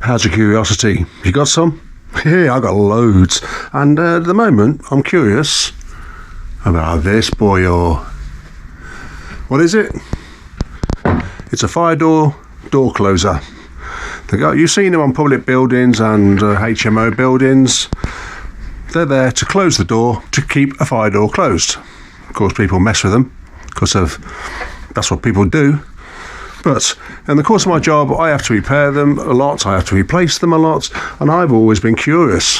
How's your curiosity? You got some? Yeah, I got loads. And at the moment, I'm curious about this boy. Or what is it? It's a fire door closer. You've seen them on public buildings and HMO buildings. They're there to close the door to keep a fire door closed. Of course, people mess with them because that's what people do. But in the course of my job, I have to repair them a lot, I have to replace them a lot, and I've always been curious.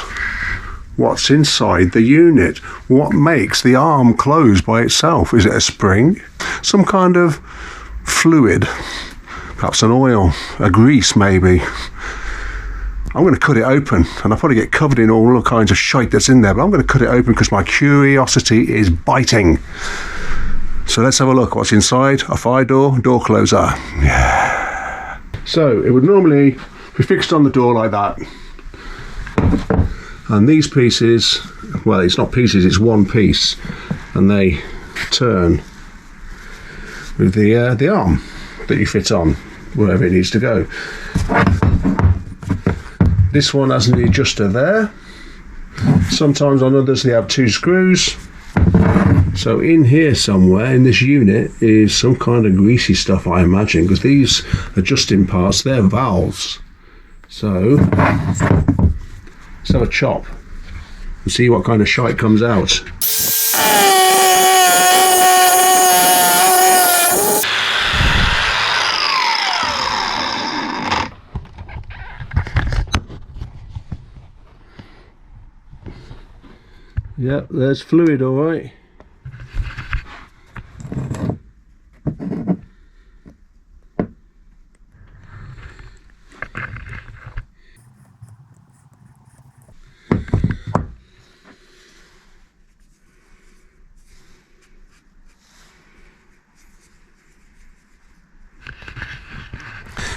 What's inside the unit? What makes the arm close by itself? Is it a spring? Some kind of fluid? Perhaps an oil, a grease maybe. I'm going to cut it open, and I'll probably get covered in all the kinds of shite that's in there, but I'm going to cut it open because my curiosity is biting. So let's have a look what's inside a fire door closer. Yeah. So it would normally be fixed on the door like that. And these pieces, well, it's not pieces, it's one piece. And they turn with the arm that you fit on, wherever it needs to go. This one has an adjuster there. Sometimes on others they have 2 screws. So in here somewhere in this unit is some kind of greasy stuff, I imagine, because these adjusting parts, they're valves. So let's have a chop and see what kind of shite comes out. Yep, there's fluid, all right.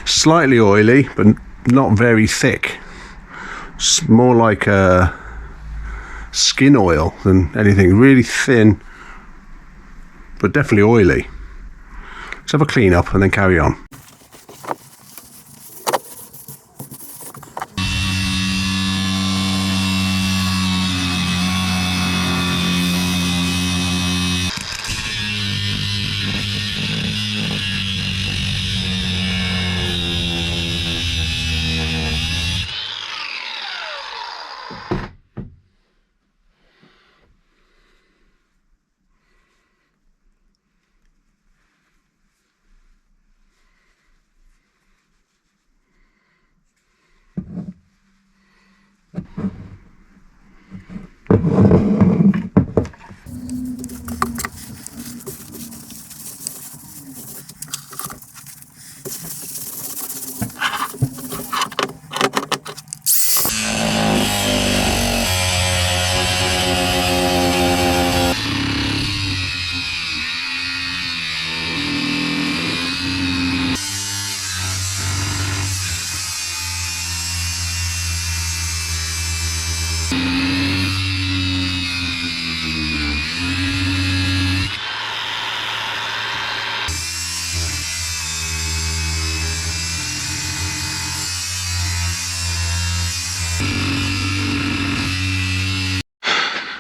Slightly oily, but not very thick. It's more like a skin oil than anything. Really thin, but definitely oily. Let's have a clean up and then carry on.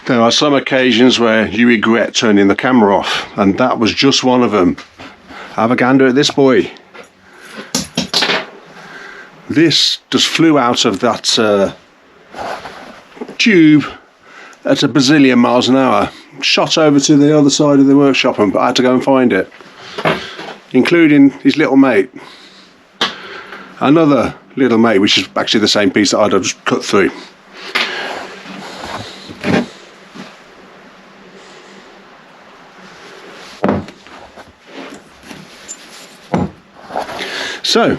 There are some occasions where you regret turning the camera off, and that was just one of them. Have a gander at this boy. This just flew out of that tube at a bazillion miles an hour, shot over to the other side of the workshop, and I had to go and find it, including his little mate. Another little mate, which is actually the same piece that I'd just cut through. So,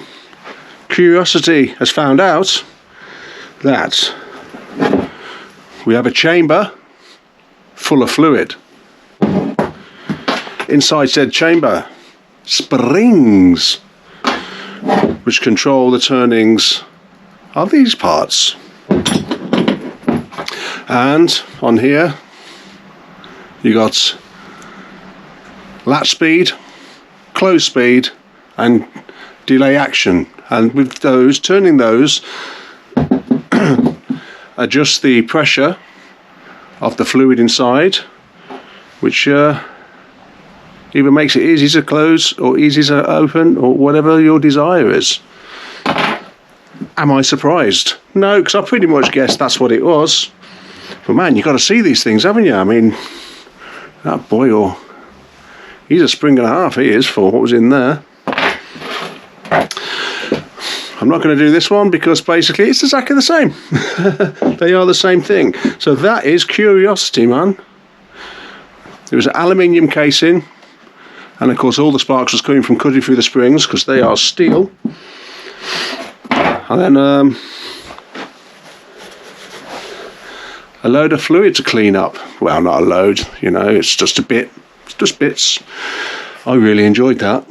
curiosity has found out that we have a chamber full of fluid. Inside said chamber, springs which control the turnings of these parts. And on here you got latch speed, close speed, and delay action, and with those, turning those, adjust the pressure of the fluid inside, which either makes it easy to close or easy to open, or whatever your desire is. Am I surprised? No, because I pretty much guessed that's what it was. But man, you've got to see these things, haven't you? I mean, that boy, he's a spring and a half, he is, for what was in there. I'm not going to do this one because basically it's exactly the same. They are the same thing. So that is Curiosity, man. It was an aluminium casing, and of course all the sparks was coming from cutting through the springs because they are steel. And then a load of fluid to clean up. Well, not a load, you know, it's just a bit. It's just bits. I really enjoyed that.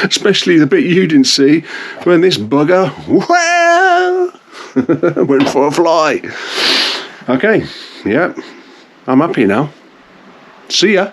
Especially the bit you didn't see when this bugger, well, went for a fly. Okay, yeah, I'm happy now. See ya.